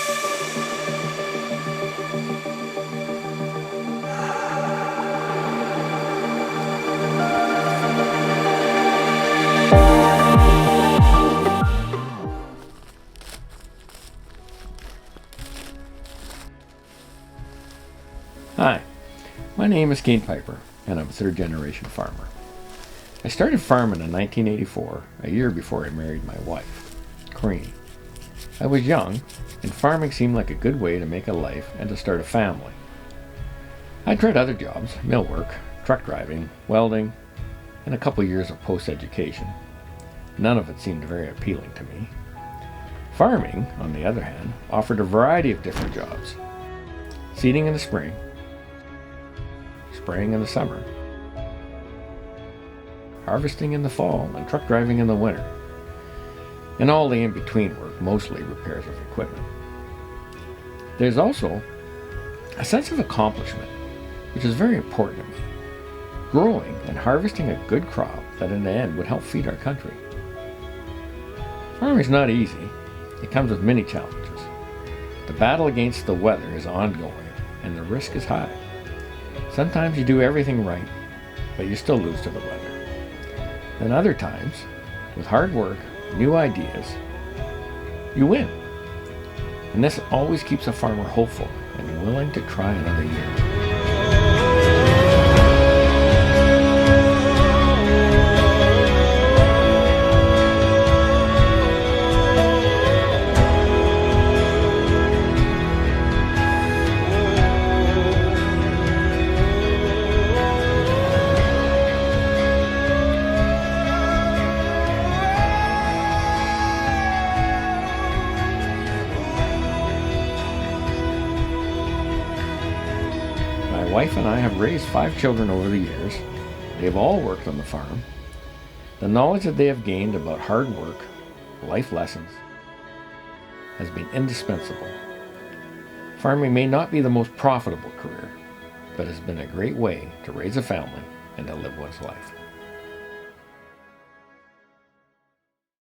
Hi, my name is Kane Piper, and I'm a third-generation farmer. I started farming in 1984, a year before I married my wife, Corinne. I was young, and farming seemed like a good way to make a life and to start a family. I tried other jobs, mill work, truck driving, welding, and a couple years of post-education. None of it seemed very appealing to me. Farming, on the other hand, offered a variety of different jobs. Seeding in the spring, spraying in the summer, harvesting in the fall, and truck driving in the winter, and all the in-between work, mostly repairs of equipment. There's also a sense of accomplishment, which is very important to me. Growing and harvesting a good crop that in the end would help feed our country. Farming is not easy. It comes with many challenges. The battle against the weather is ongoing, and the risk is high. Sometimes you do everything right, but you still lose to the weather. Then other times, with hard work, new ideas, you win. And this always keeps a farmer hopeful and willing to try another year. My wife and I have raised 5 children over the years. They've all worked on the farm. The knowledge that they have gained about hard work, life lessons, has been indispensable. Farming may not be the most profitable career, but has been a great way to raise a family and to live one's life.